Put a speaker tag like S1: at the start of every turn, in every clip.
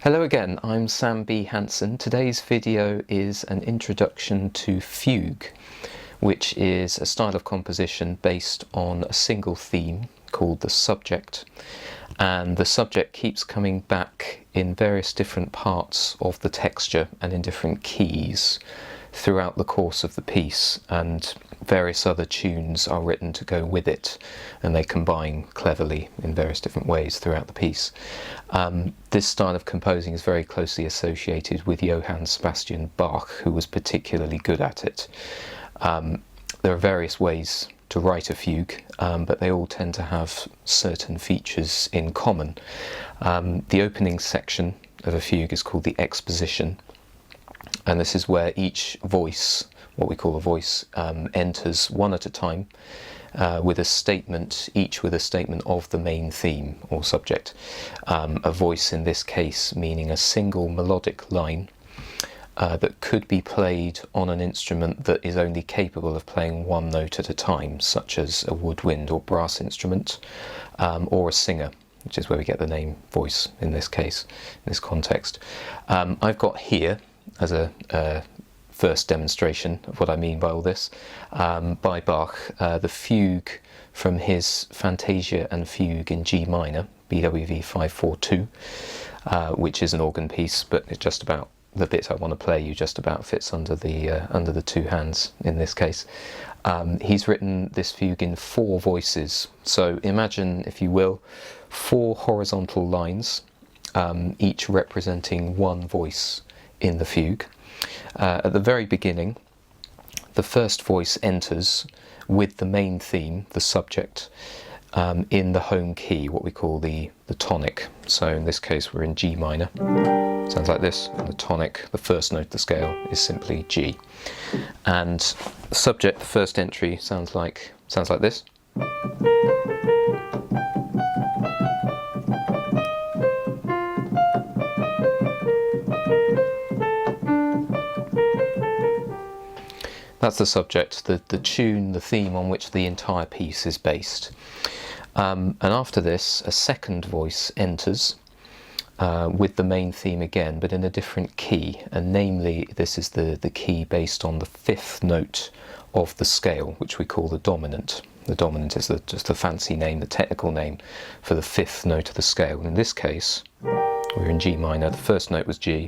S1: Hello again, I'm Sam B. Hansen. Today's video is an introduction to fugue, which is a style of composition based on a single theme called the subject. And the subject keeps coming back in various different parts of the texture and in different keys throughout the course of the piece, and various other tunes are written to go with it, and they combine cleverly in various different ways throughout the piece. This style of composing is very closely associated with Johann Sebastian Bach, who was particularly good at it. There are various ways to write a fugue, but they all tend to have certain features in common. The opening section of a fugue is called the exposition, and this is where each voice, what we call a voice, enters one at a time with a statement, each with a statement of the main theme or subject. A voice in this case meaning a single melodic line that could be played on an instrument that is only capable of playing one note at a time, such as a woodwind or brass instrument, or a singer, which is where we get the name voice in this case, in this context. I've got here, as a first demonstration of what I mean by all this, by Bach, the fugue from his Fantasia and Fugue in G minor, BWV 542, which is an organ piece, but it's just about the bit I want to play you just about fits under the two hands in this case. He's written this fugue in 4 voices, so imagine, if you will, 4 horizontal lines, each representing one voice in the fugue. At the very beginning, the first voice enters with the main theme, the subject, in the home key, what we call the tonic. So in this case we're in G minor. Sounds like this. And the tonic, the first note of the scale, is simply G. And the subject, the first entry, sounds like this. That's the subject, the tune, the theme on which the entire piece is based. And after this, a second voice enters with the main theme again, but in a different key. And namely, this is the key based on the 5th note of the scale, which we call the dominant. The dominant is just the fancy name, the technical name for the 5th note of the scale. And in this case, we're in G minor. The first note was G.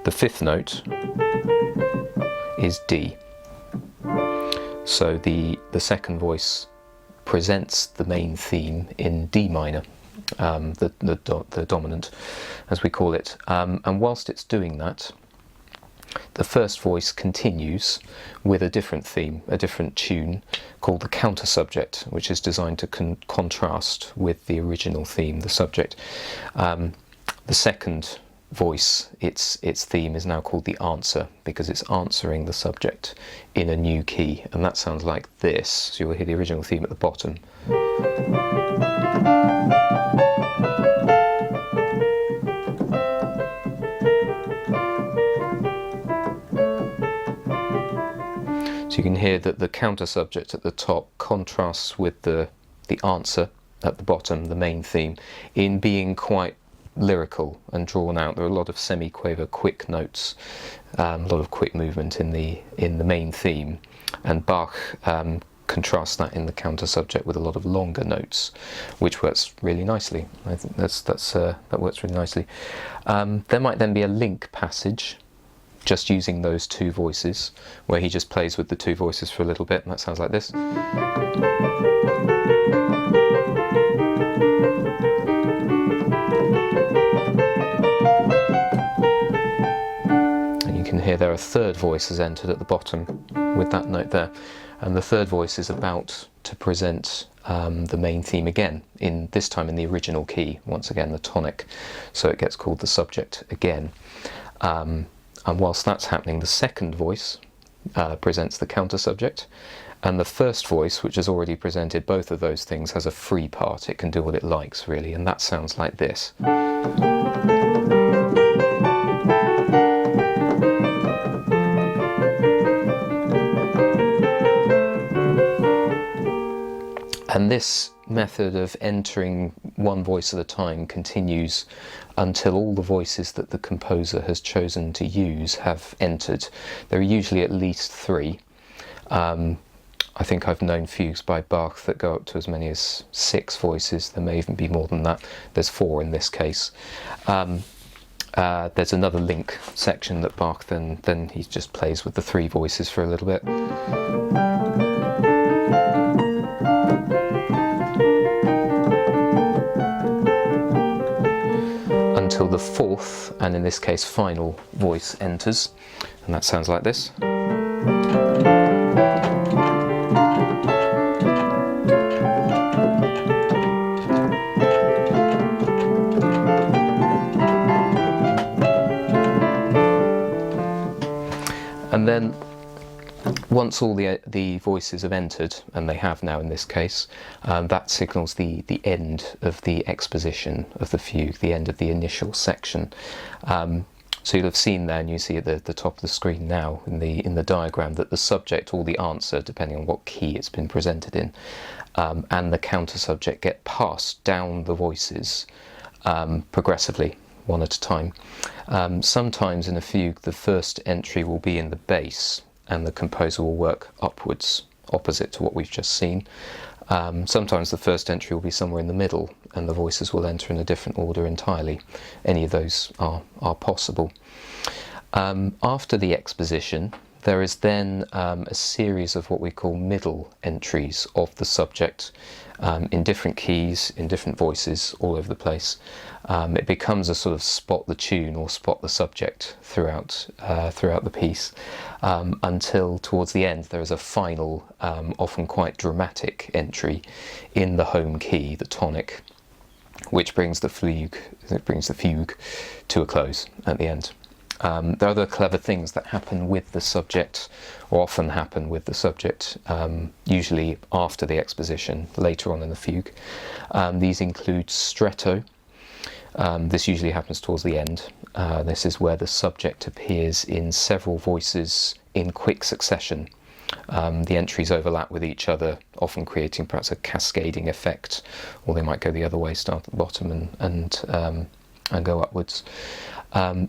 S1: The 5th note is D. So the second voice presents the main theme in D minor, the dominant, as we call it. And whilst it's doing that, the first voice continues with a different theme, a different tune, called the counter subject, which is designed to contrast with the original theme, the subject. The second voice, its theme is now called the answer, because it's answering the subject in a new key, and that sounds like this. So you'll hear the original theme at the bottom. So you can hear that the counter subject at the top contrasts with the answer at the bottom, the main theme, in being quite lyrical and drawn out. There are a lot of semi-quaver quick notes, a lot of quick movement in the main theme, and Bach contrasts that in the counter subject with a lot of longer notes, which works really nicely. I think that works really nicely. There might then be a link passage just using those 2 voices, where he just plays with the 2 voices for a little bit, and that sounds like this. Here there a third voice has entered at the bottom with that note there, and the third voice is about to present the main theme again, this time in the original key, once again the tonic, so it gets called the subject again. And whilst that's happening, the second voice presents the counter subject, and the first voice, which has already presented both of those things, has a free part. It can do what it likes, really, and that sounds like this. And this method of entering one voice at a time continues until all the voices that the composer has chosen to use have entered. There are usually at least 3. I think I've known fugues by Bach that go up to as many as 6 voices. There may even be more than that. There's 4 in this case. There's another link section that Bach then he just plays with the 3 voices for a little bit. Until the 4th, and in this case final, voice enters, and that sounds like this. And then once all the voices have entered, and they have now in this case, that signals the end of the exposition of the fugue, the end of the initial section. So you'll have seen there, and you see at the top of the screen now in the diagram, that the subject or the answer, depending on what key it's been presented in, and the counter subject get passed down the voices progressively, one at a time. Sometimes in a fugue the first entry will be in the bass and the composer will work upwards, opposite to what we've just seen. Sometimes the first entry will be somewhere in the middle and the voices will enter in a different order entirely. Any of those are possible. After the exposition, there is then a series of what we call middle entries of the subject, in different keys, in different voices, all over the place. It becomes a sort of spot the tune or spot the subject throughout the piece, until towards the end there is a final, often quite dramatic entry in the home key, the tonic, which brings the fugue to a close at the end. There are other clever things that happen with the subject, or often happen with the subject, usually after the exposition, later on in the fugue. These include stretto. This usually happens towards the end. This is where the subject appears in several voices in quick succession. The entries overlap with each other, often creating perhaps a cascading effect, or they might go the other way, start at the bottom and go upwards.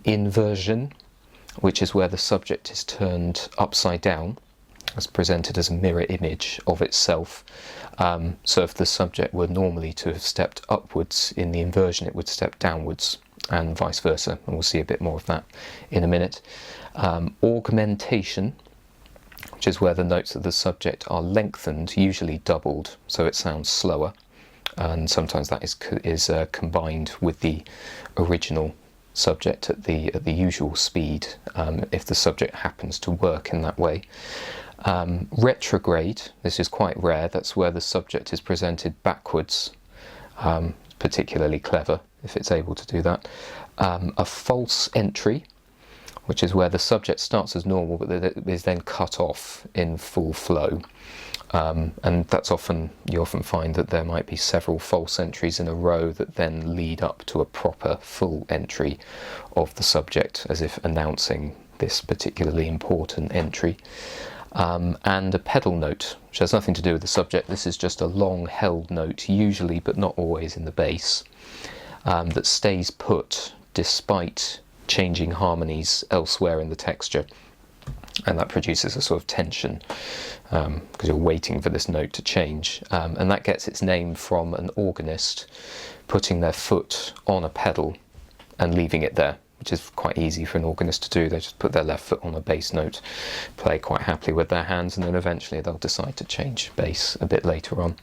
S1: Inversion, which is where the subject is turned upside down, as presented as a mirror image of itself. So if the subject were normally to have stepped upwards, in the inversion it would step downwards, and vice versa, and we'll see a bit more of that in a minute. Augmentation, which is where the notes of the subject are lengthened, usually doubled, so it sounds slower, and sometimes that is combined with the original subject at the usual speed, if the subject happens to work in that way. Retrograde, this is quite rare, that's where the subject is presented backwards, particularly clever if it's able to do that. A false entry, which is where the subject starts as normal but is then cut off in full flow. And that's you often find that there might be several false entries in a row that then lead up to a proper full entry of the subject, as if announcing this particularly important entry. And a pedal note, which has nothing to do with the subject. This is just a long held note, usually but not always in the bass, that stays put despite changing harmonies elsewhere in the texture. And that produces a sort of tension, because you're waiting for this note to change. And that gets its name from an organist putting their foot on a pedal and leaving it there, which is quite easy for an organist to do. They just put their left foot on a bass note, play quite happily with their hands, and then eventually they'll decide to change bass a bit later on.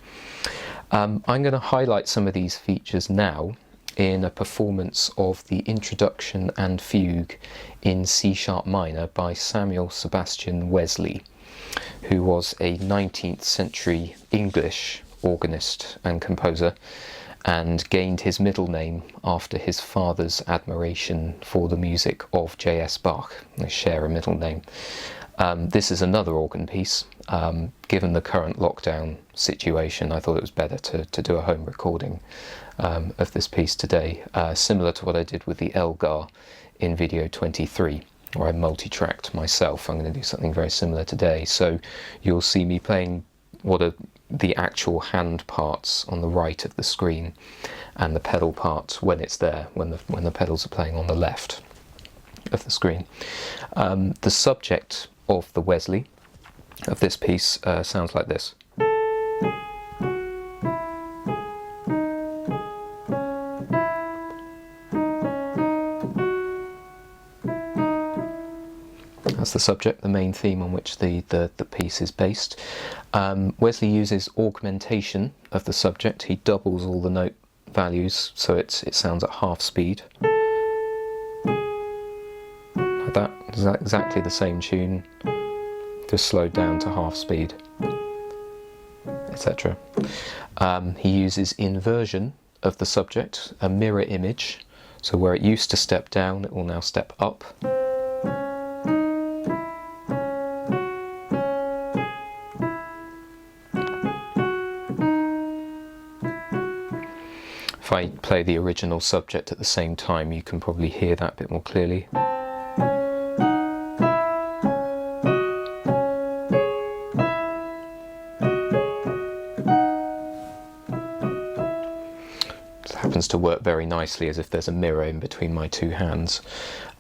S1: I'm going to highlight some of these features now in a performance of the Introduction and Fugue in C-sharp minor by Samuel Sebastian Wesley, who was a 19th century English organist and composer, and gained his middle name after his father's admiration for the music of J S Bach. They share a middle name. This is another organ piece. Given the current lockdown situation, I thought it was better to do a home recording of this piece today, similar to what I did with the Elgar in video 23, where I multi-tracked myself. I'm going to do something very similar today. So you'll see me playing what are the actual hand parts on the right of the screen, and the pedal part when it's there, when the pedals are playing on the left of the screen. The subject of the Wesley of this piece sounds like this. That's the subject, the main theme on which the piece is based. Wesley uses augmentation of the subject. He doubles all the note values so it sounds at half speed. Like that, exactly the same tune, just slowed down to half speed, etc. He uses inversion of the subject, a mirror image, so where it used to step down, it will now step up. If I play the original subject at the same time, you can probably hear that a bit more clearly. It happens to work very nicely as if there's a mirror in between my two hands.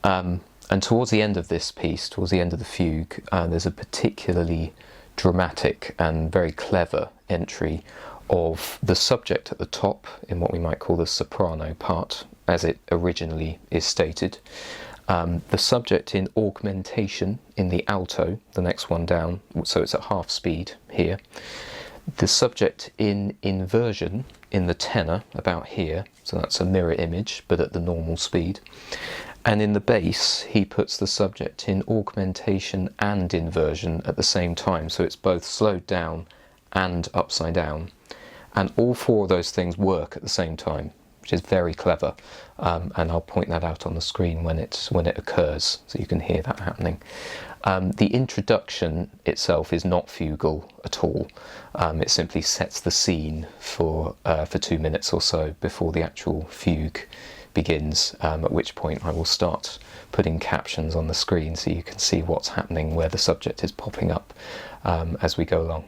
S1: And towards the end of this piece, towards the end of the fugue, there's a particularly dramatic and very clever entry of the subject at the top in what we might call the soprano part, as it originally is stated. The subject in augmentation in the alto, the next one down, so it's at half speed here. The subject in inversion in the tenor, about here, so that's a mirror image, but at the normal speed. And in the bass, he puts the subject in augmentation and inversion at the same time, so it's both slowed down and upside down. And all four of those things work at the same time, which is very clever. And I'll point that out on the screen when it occurs, so you can hear that happening. The introduction itself is not fugal at all. It simply sets the scene for 2 minutes or so before the actual fugue begins, at which point I will start putting captions on the screen so you can see what's happening, where the subject is popping up as we go along.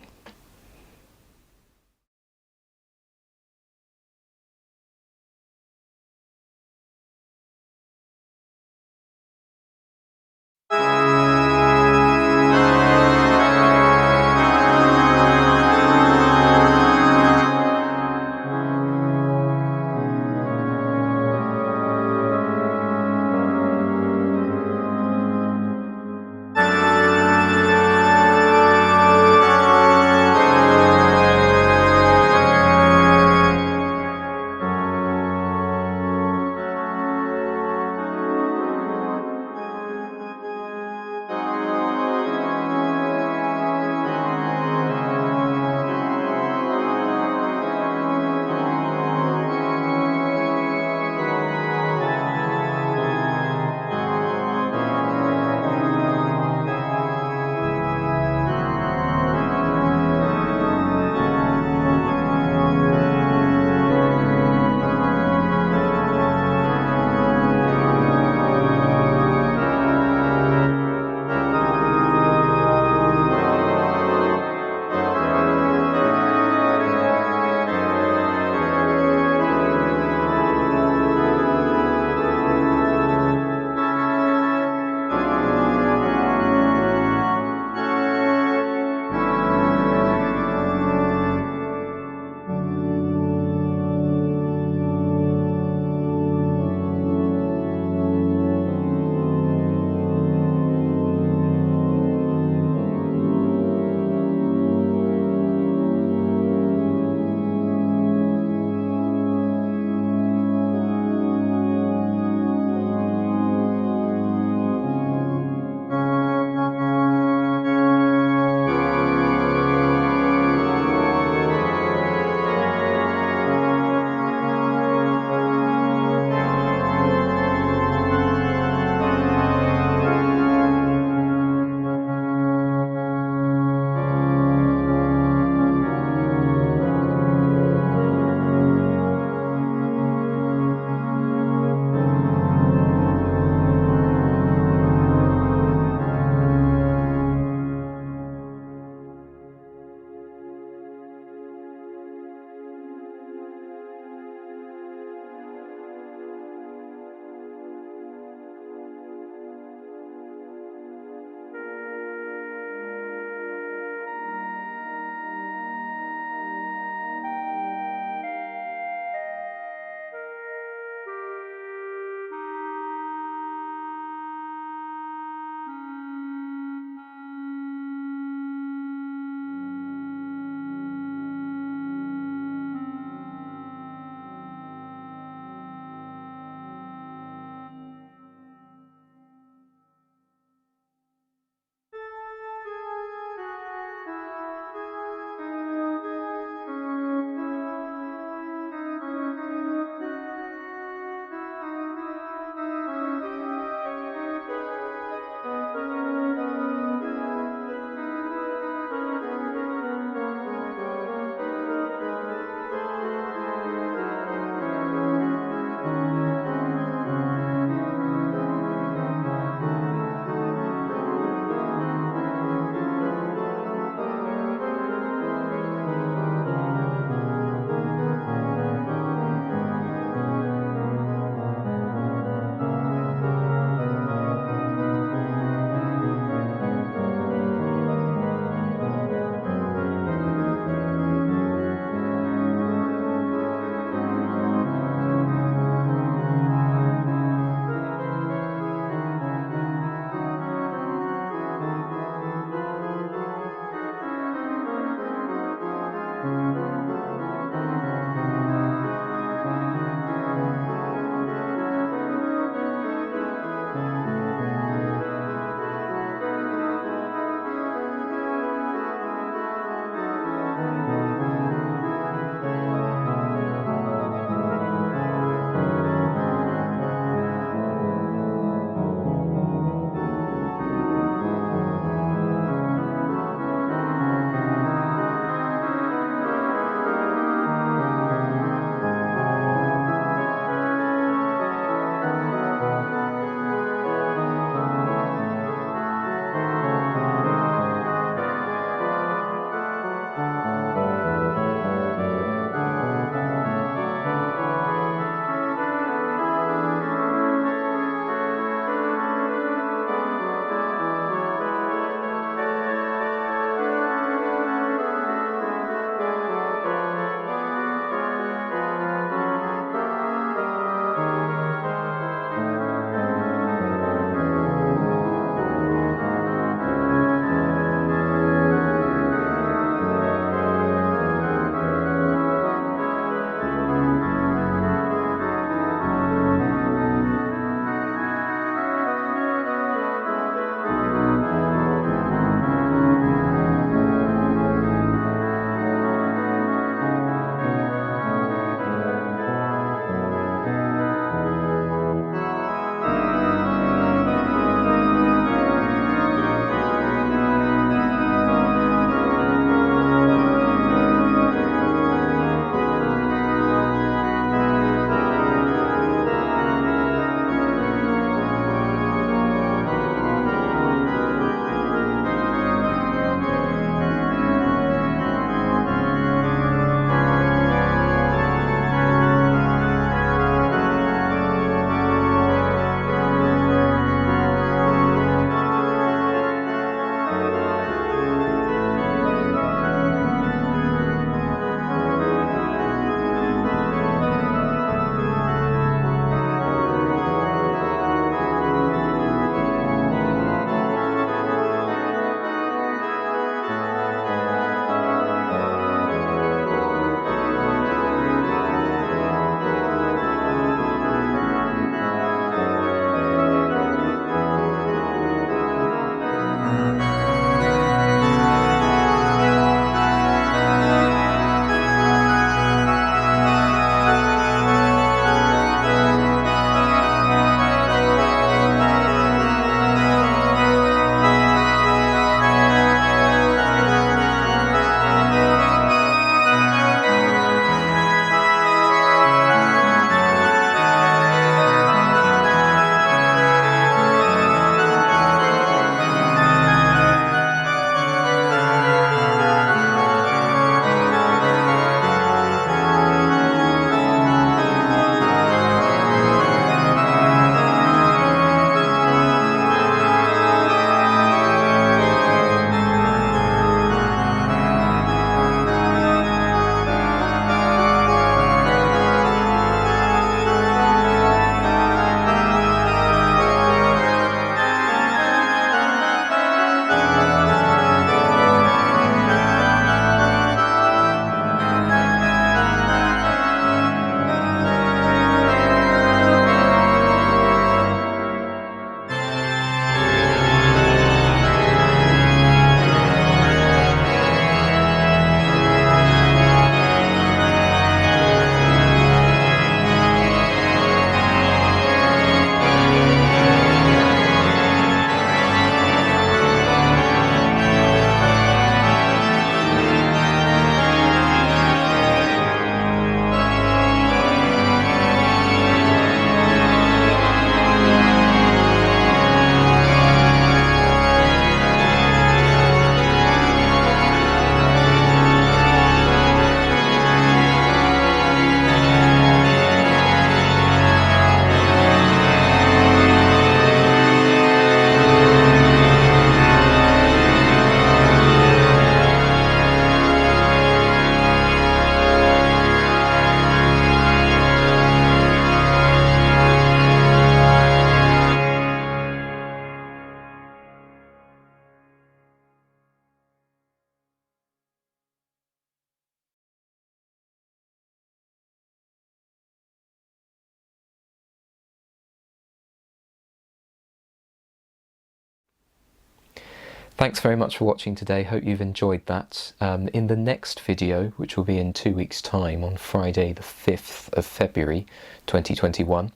S1: Thanks very much for watching today. Hope you've enjoyed that. In the next video, which will be in 2 weeks' time, on Friday the 5th of February 2021,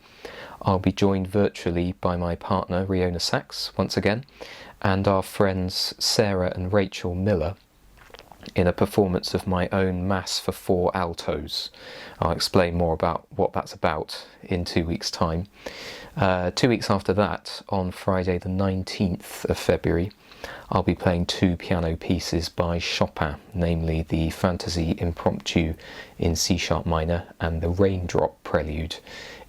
S1: I'll be joined virtually by my partner, Riona Sachs, once again, and our friends Sarah and Rachel Miller in a performance of my own Mass for Four Altos. I'll explain more about what that's about in 2 weeks' time. 2 weeks after that, on Friday the 19th of February, I'll be playing 2 piano pieces by Chopin, namely the Fantasia Impromptu in C-sharp minor and the Raindrop Prelude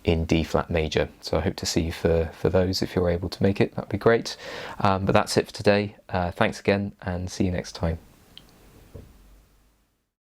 S1: in D-flat major. So I hope to see you for those if you're able to make it. That'd be great. But that's it for today. Thanks again and see you next time.